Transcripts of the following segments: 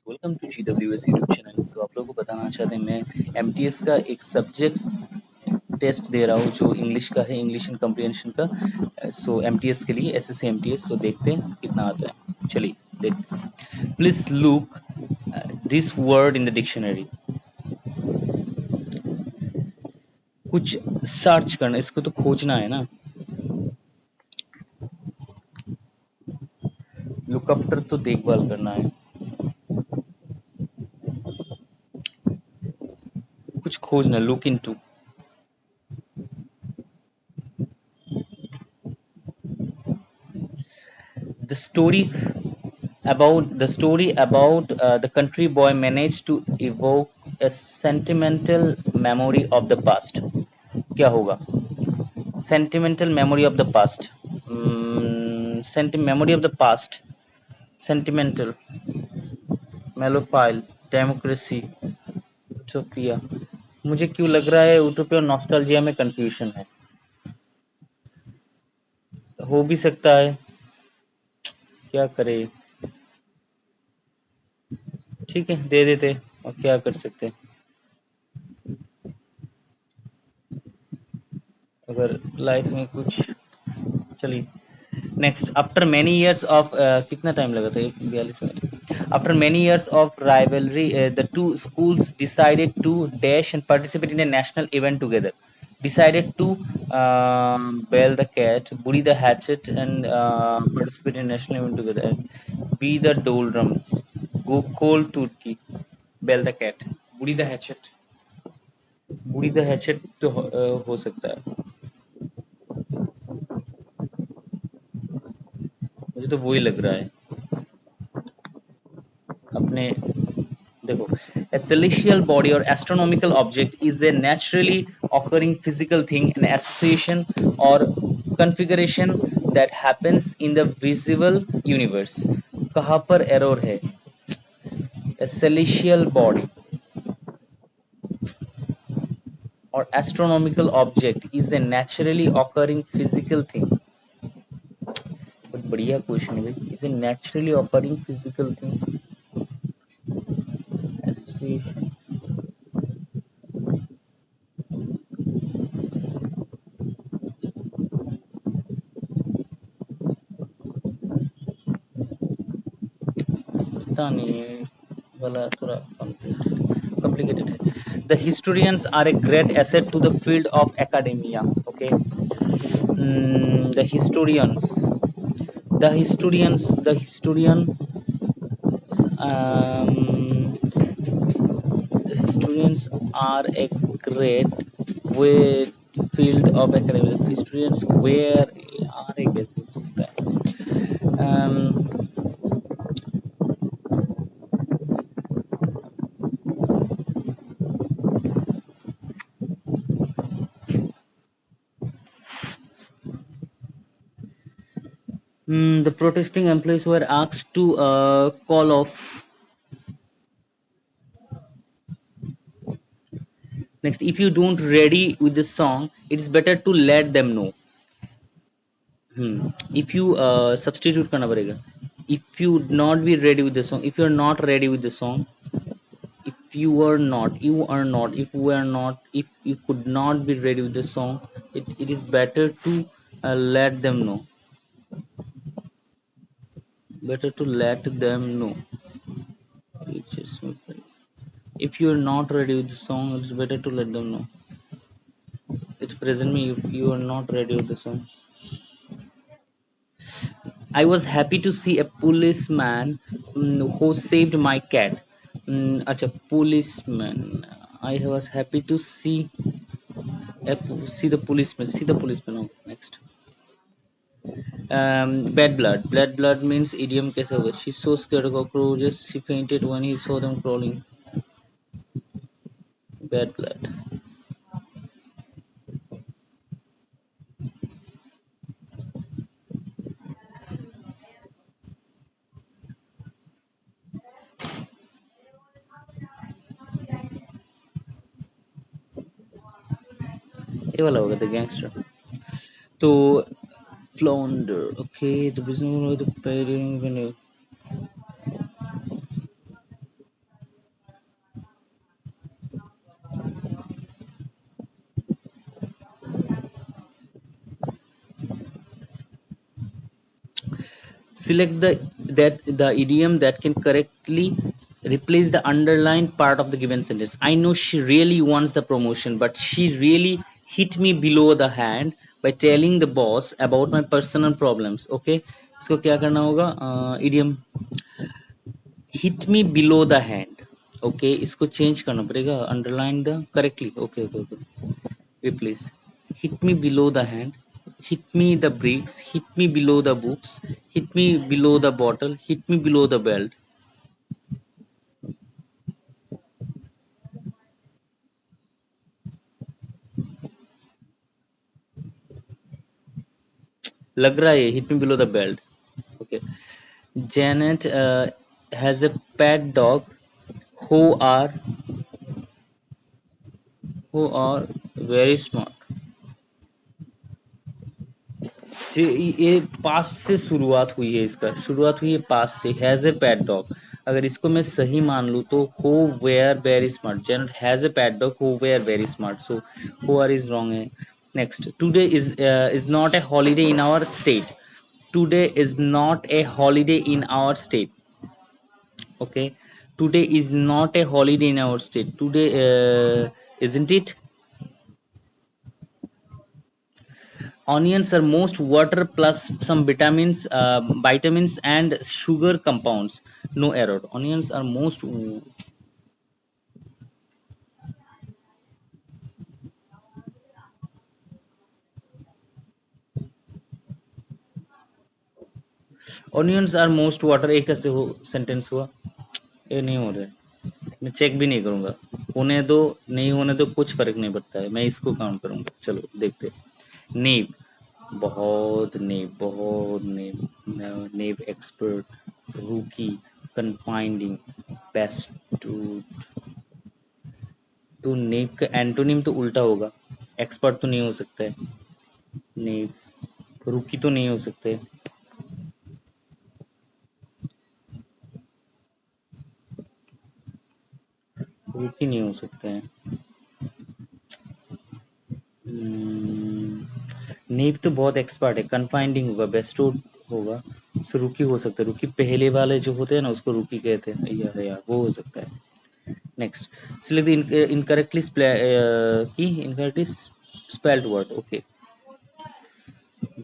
Welcome to GWS YouTube channel. So आप लोगों को बताना चाहते हैं मैं एमटीएस का एक सब्जेक्ट टेस्ट दे रहा हूँ जो इंग्लिश का है, इंग्लिश एंड कम्प्रीहेंशन का। सो एमटीएस के लिए एसएससी एमटीएस। सो देखते हैं कितना आता है। चलिए देखते हैं। Please look this word in the dictionary. कुछ सर्च करना, इसको तो खोजना है ना। लुक आफ्टर तो देखभाल करना है, कुछ खोजना। Look into, the story about the country boy managed to evoke a sentimental memory of the past. क्या होगा? Sentimental memory of the past. Memory of the past. Sentimental, melophile, democracy, utopia. मुझे क्यों लग रहा है यूटोपिया और nostalgia में confusion है। हो भी सकता है, क्या करे। ठीक है, दे देते, और क्या कर सकते हैं अगर लाइफ में कुछ। चलिए next. After many years of कितना टाइम लगा था, 42 minute. After many years of rivalry the two schools decided to dash and participate in a national event together. Decided to bail the cat, bury the hatchet, and participate in national event together. Be the doldrums, go cold turkey, bail the cat, bury the hatchet। bury the hatchet तो हो सकता है, मुझे तो वही लग रहा है अपने। देखो, a celestial body or astronomical object is a naturally occurring physical thing, an association or configuration that happens in the visible universe। कहाँ पर एरर है? a celestial body or astronomical object is a naturally occurring physical thing। बहुत बढ़िया question है भाई। is a naturally occurring physical thing, association। पता नहीं है वाला, थोड़ा complicated है। The historians are a great asset to the field of academia। Okay, the historians, um, the historians are a great way field of academia। Historians where are a कैसे हो सकता है? The protesting employees were asked to call off. Next, if you don't ready with the song, it is better to let them know। if you substitute करना पड़ेगा। if you not be ready with the song, if you are not ready with the song, if you are not, you are not, if we are not, if you could not be ready with the song, it is better to let them know, better to let them know। if you are not ready with the song, it is better to let them know। It's present me if you are not ready with the song। I was happy to see a policeman who saved my cat। अच्छा, policeman। I was happy to see see the policeman। See the policeman। Oh, next। Bad blood। Bad blood means idiom कैसे होगा? She so scared of cockroaches she fainted when he saw them crawling। Bad blood। ये वाला होगा the gangster। तो flounder। Okay, the business of the pairing venue। Select the idiom that can correctly replace the underlined part of the given sentence. I know she really wants the promotion, but she really hit me below the hand by telling the boss about my personal problems. Okay, इसको क्या करना होगा? Idiom hit me below the hand. Okay, इसको change करना पड़ेगा, underline the correctly. Okay. Replace. Hit me below the hand, hit me the bricks, hit me below the books, hit me below the bottle, hit me below the belt. लग रहा है hit me below the belt. Okay. Janet has a pet dog who are very smart. ये past से शुरुआत हुई है, इसका शुरुआत हुई है पास्ट से. हैज ए पेट डॉग, अगर इसको मैं सही मान लूं तो who were very smart. Janet has a pet dog who were very smart, so who are is wrong है. Next, today is not a holiday in our state. Today is not a holiday in our state. Okay, today is not a holiday in our state. Today, isn't it? Onions are most water plus some vitamins and sugar compounds. No error. Onions are most. Onions are most water. एक कैसे हो sentence हुआ? ये नहीं हो रहा है. मैं चेक भी नहीं करूंगा. होने दो, नहीं होने दो, कुछ फर्क नहीं पड़ता है. मैं इसको काउंट करूंगा. चलो देखते. नीब, बहुत नेब एक्सपर्ट, रूकी, कन्फाइंडिंग, बेस्ट. तो नेब का एंटोनिम तो उल्टा होगा. एक्सपर्ट तो नहीं हो सकता है. नेब, रूकी तो नहीं हो सकते. रूकी नहीं हो सकता है. नेब तो बहुत एक्सपर्ट है. कन्फाइंडिंग होगा, बेस्ट होगा, सो रूकी हो सकता है. रूकी पहले वाले जो होते हैं ना, उसको रूकी कहते हैं. या वो हो सकता है. Next, select the incorrectly spelled word. Okay,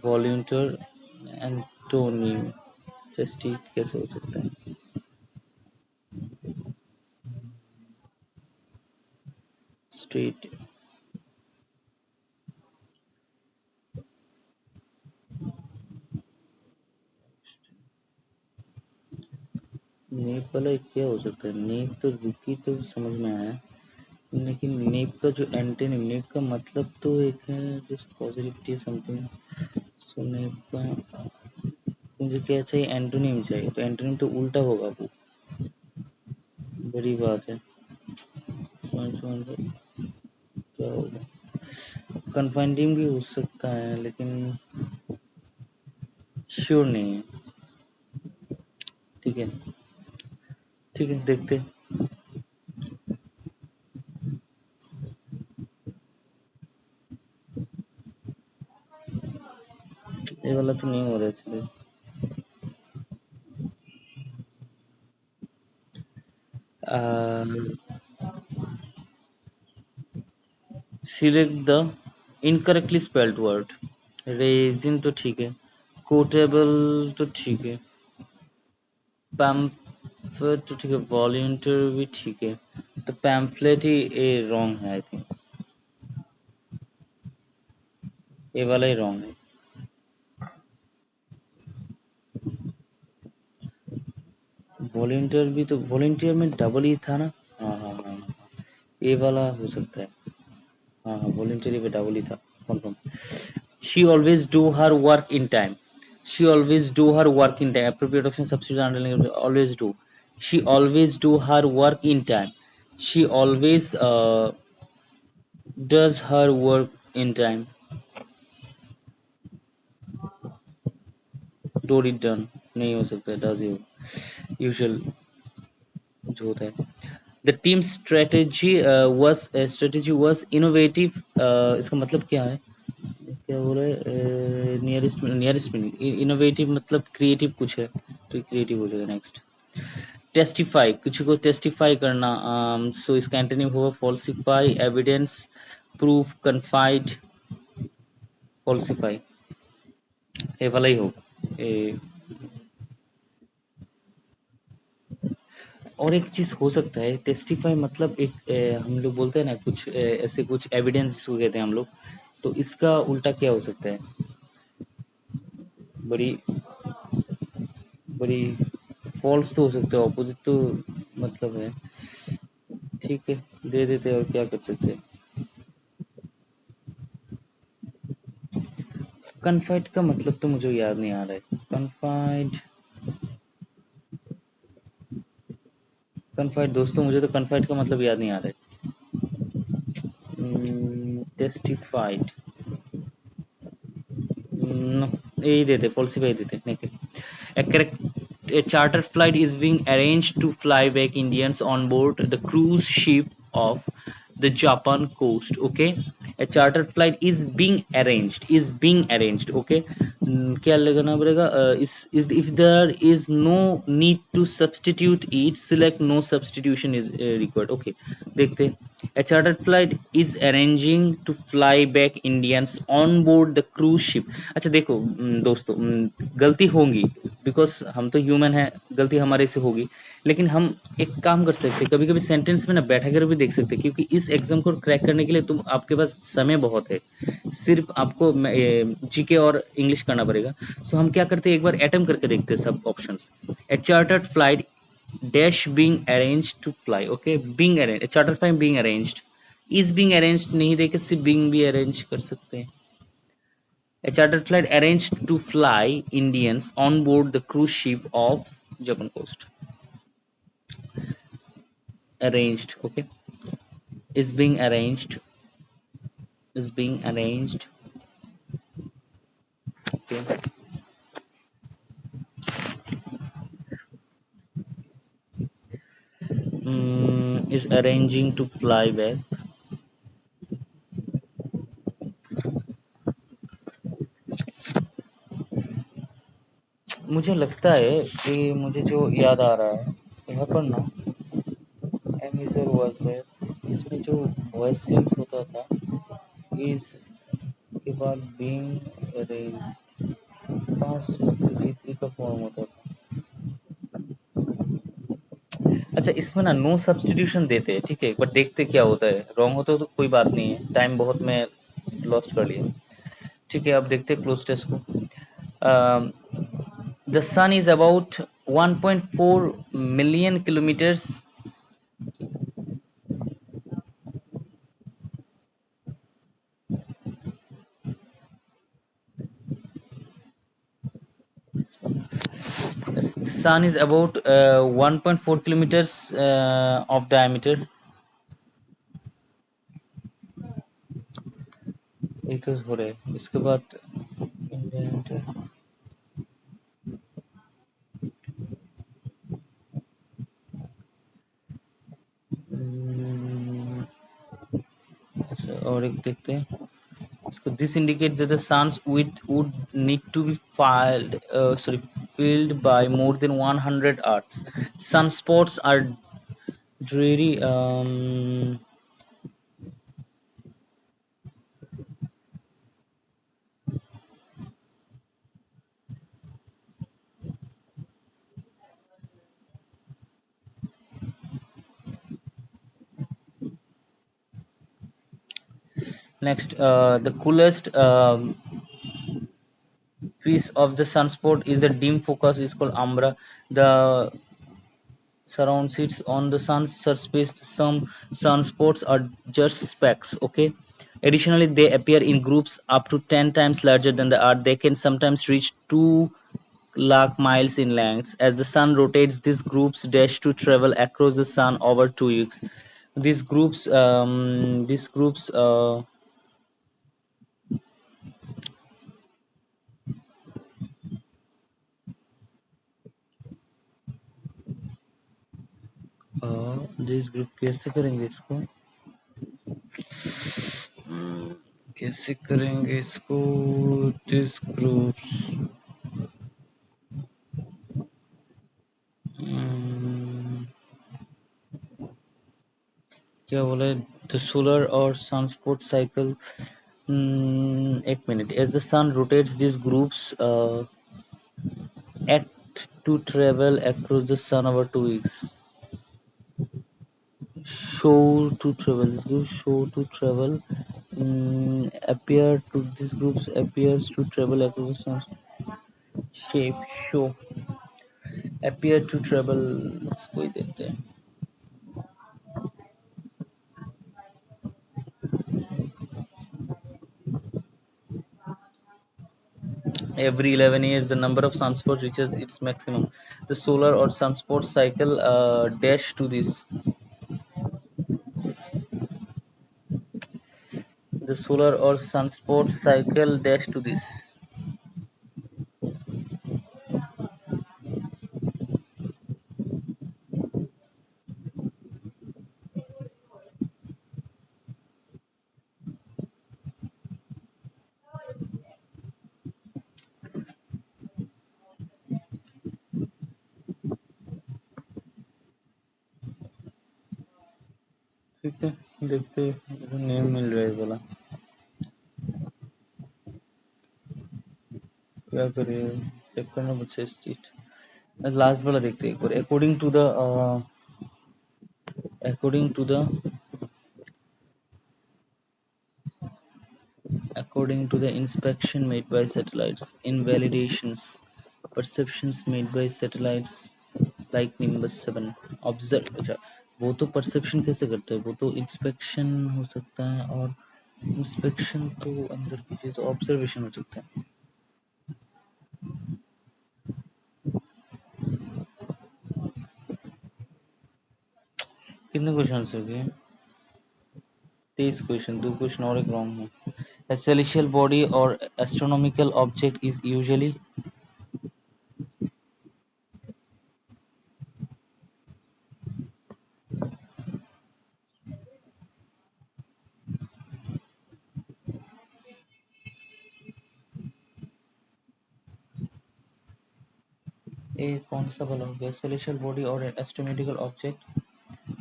volunteer, antonym, justice कैसे हो सकता है? स्ट्रेट, नेप वाला क्या हो सकता है? नेप तो रुकी तो समझ में आया, लेकिन नेप का जो एंटोनिम, नेप का मतलब तो एक है जस्ट पॉजिटिविटी समथिंग. सो नेप का मुझे क्या चाहिए? एंटोनिम चाहिए. तो एंटोनिम तो उल्टा होगा वो. बड़ी बात है. क्या होगा? कन्फाइंडिंग भी हो सकता है, लेकिन श्योर नहीं है. ठीक है, देखते. ये वाला तो नहीं हो रहा है. चलिए, select the incorrectly spelled word. Resin तो ठीक है. कोटेबल तो ठीक है. पैम्फलेट तो ठीक है. वॉलंटियर भी ठीक है. तो पैम्फलेट ही रॉन्ग है. आई थिंक ये वाला ही रॉन्ग है. वॉलंटियर भी तो, वॉलंटियर में डबल ही था ना. हाँ, ये वाला हो सकता है. हाँ, वॉलंटियर पे डबल ही था. Confirm. She always do her work in time. She always do her work in time. Appropriate option substitute underline always do. She always do her work in time. She always does her work in time. Do it done नहीं हो सकता. does you usual जो होता है. The team strategy was innovative. इसका मतलब क्या है? क्या बोल रहे हैं, नियरेस्ट नियरेस्ट मीनिंग इनोवेटिव मतलब क्रिएटिव कुछ है, तो क्रिएटिव हो जाएगा। नेक्स्ट टेस्टिफाई, कुछ को टेस्टिफाई करना, सो इसका एंटोनिम होगा falsify, evidence, proof, confide, falsify, ये वाला ही होगा। और एक चीज हो सकता है टेस्टिफाई मतलब एक हम लोग बोलते हैं ना कुछ ऐसे कुछ एविडेंस जिसको कहते हैं हम लोग, तो इसका उल्टा क्या हो सकता है? बड़ी बड़ी फॉल्स तो हो सकता है, ऑपोजिट तो मतलब है। ठीक है, दे देते हैं, और क्या कर सकते हैं। कन्फाइड का मतलब तो मुझे याद नहीं आ रहा है। कन्फाइड, कन्फाइड दोस्तों, मुझे तो कन्फाइड का मतलब याद नहीं आ रहा है। टेस्टिफाइड, यही देते, फॉल्सिफाई देते। A, a charter flight is being arranged to fly back Indians on board the cruise ship of the Japan coast. Okay, a charter flight is being arranged. Okay, क्या लगाना पड़ेगा? Is if there is no need to substitute it, select no substitution is required. Okay, देखते हैं। A charter flight is arranging to fly back Indians on board the cruise ship. अच्छा देखो दोस्तों, गलती होंगी, बिकॉज हम तो ह्यूमन है, गलती हमारे से होगी। लेकिन हम एक काम कर सकते हैं, कभी कभी सेंटेंस में ना बैठा कर भी देख सकते हैं, क्योंकि इस एग्जाम को क्रैक करने के लिए तुम आपके पास समय बहुत है, सिर्फ आपको जीके और इंग्लिश करना पड़ेगा। सो हम क्या करते हैं, एक बार अटेम्प्ट करके देखते हैं सब options. A chartered flight dash being arranged to fly. Okay, being arrange, chartered flight being arranged, is being arranged नहीं देके सिर्फ बीइंग भी अरेंज कर सकते हैं। A chartered flight arranged to fly Indians on board the cruise ship of Japan coast. Arranged, okay. Is being arranged. Is being arranged. Okay. Is arranging to fly back. मुझे लगता है कि मुझे जो याद आ रहा है यहाँ पर ना, एमिजर वॉइस है, इसमें जो वॉइस चेंज होता था, इस के बाद बीइंग अरेंज, पास्ट थ्री का फॉर्म होता था। अच्छा, इसमें ना नो सब्स्टिट्यूशन देते हैं, ठीक है, एक बार देखते क्या होता है। रॉन्ग होता तो कोई बात नहीं है, टाइम बहुत मैं लॉस्ट कर लिया। ठीक है, अब देखते हैं क्लोज टेस्ट को। The sun is about 1.4 million kilometres. Sun is about 1.4 kilometres of diameter. ये तो हो रहा है, इसके बाद और एक देखते हैं इसको। This indicates that the sun's width would need to be filled by more than 100 Earths. Sunspots are dreary. Next, the coolest piece of the sunspot is the dim focus, is called umbra. The surrounds it on the sun's surface. Some sunspots are just specks. Okay. Additionally, they appear in groups up to 10 times larger than the Earth. They can sometimes reach 2 lakh miles in length. As the sun rotates, these groups dash to travel across the sun over 2 weeks. These groups this group कैसे करेंगे इसको? कैसे करेंगे इसको? This groups क्या बोले? The solar और sunspot cycle. एक minute. As the sun rotates this groups act to travel across the sun over 2 weeks. Show to travel. This group show to travel. Appear to this groups appears to travel across the sun. Shape show. Appear to travel. इसको ही देते हैं. Every 11 years, the number of sunspots reaches its maximum. The solar or sunspot cycle dash to this. The solar or sunspot cycle dash to this. ठीक है, देखते name मिल रहा है बोला. क्या करिए, चेक करना बच्चे स्टेट. लास्ट वाला देखते हैं एक बार. According to the inspection made by satellites, invalidations, perceptions made by satellites like Nimbus 7, observe. अच्छा, वो तो परसेप्शन कैसे करते हैं? वो तो इंस्पेक्शन हो सकता है, और इंस्पेक्शन तो अंदर की चीज ऑब्जर्वेशन हो सकता है. कितने क्वेश्चन हो गए? 23 क्वेश्चन. 2 क्वेश्चन और एक रॉन्ग है. A celestial body or astronomical object is usually a कौन सा वाला हो गया? Celestial body or an astronomical object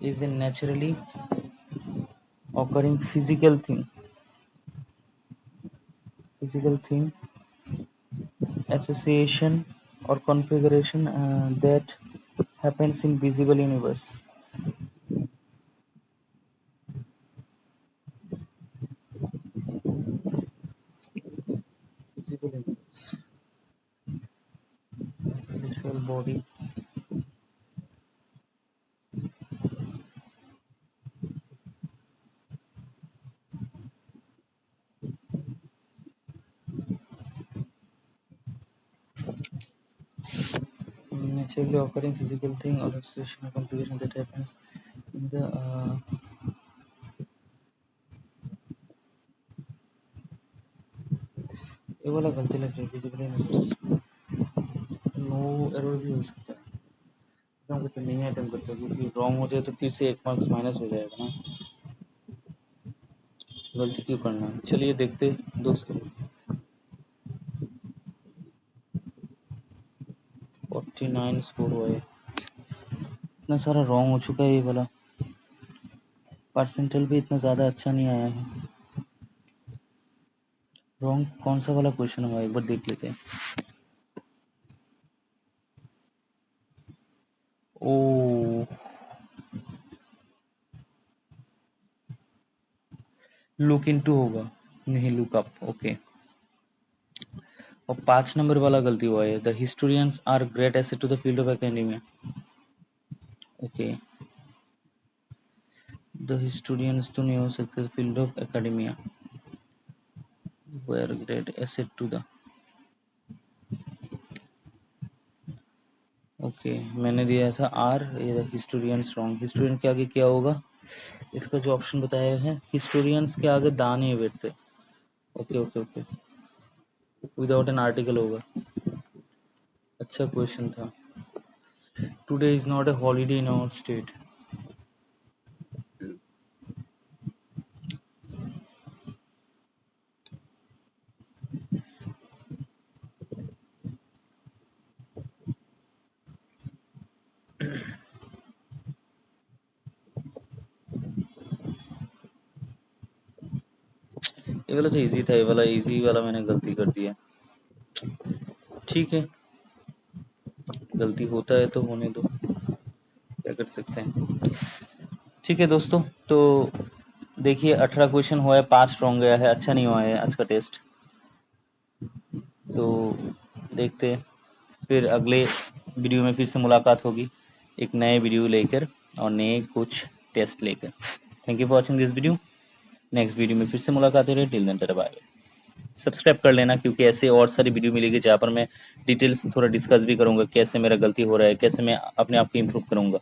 is a naturally occurring physical thing, association or configuration that happens in visible universe. Visible universe. Celestial body. Naturally occurring physical thing or association or configuration that happens in the ये वाला गलती लग रही है. Physical universe no error भी हो सकता है. हम कुछ नहीं अटेम्प्ट करते, क्योंकि रॉन्ग हो जाए तो फिर से 1 मार्क्स माइनस हो जाएगा ना. गलती क्यों करना है? चलिए देखते दोस्तों. 49 स्कोर हुआ है. इतना सारा रॉन्ग हो चुका है ये वाला. परसेंटाइल भी इतना ज़्यादा अच्छा नहीं आया है. रॉन्ग कौन सा वाला क्वेश्चन हुआ, एक बार देख लेते हैं. ओ, लुक इनटू होगा, नहीं लुक अप. ओके. और 5 नंबर वाला गलती हुआ है. The historians are great asset to the field of academia. Okay. The historians तो नहीं हो सकते. Field of academia were great asset to the. Okay, मैंने दिया था आर. ये हिस्टोरियंस रॉन्ग. हिस्टोरियन के आगे क्या होगा? इसका जो ऑप्शन बताया है, हिस्टोरियंस के आगे दा नहीं बैठते. Okay okay okay. Without an article होगा. अच्छा क्वेश्चन था. Today is not a holiday in our state. ये वाला तो इजी था, ये वाला इजी वाला मैंने गलती कर दिया। ठीक है, गलती होता है तो होने दो, क्या कर सकते हैं। ठीक है दोस्तों, तो देखिए 18 क्वेश्चन हुआ है, 5 रॉन्ग गया है, अच्छा नहीं हुआ है आज का टेस्ट। तो देखते हैं फिर अगले वीडियो में फिर से मुलाकात होगी एक नए वीडियो लेकर और नए कुछ टेस्ट लेकर। Thank you for watching this video. Next video में फिर से मुलाकात हो रही है। Till then tata bye. Subscribe कर लेना, क्योंकि ऐसे और सारी वीडियो मिलेगी जहाँ पर मैं डिटेल्स थोड़ा डिस्कस भी करूंगा, कैसे मेरा गलती हो रहा है, कैसे मैं अपने आप को इम्प्रूव करूंगा।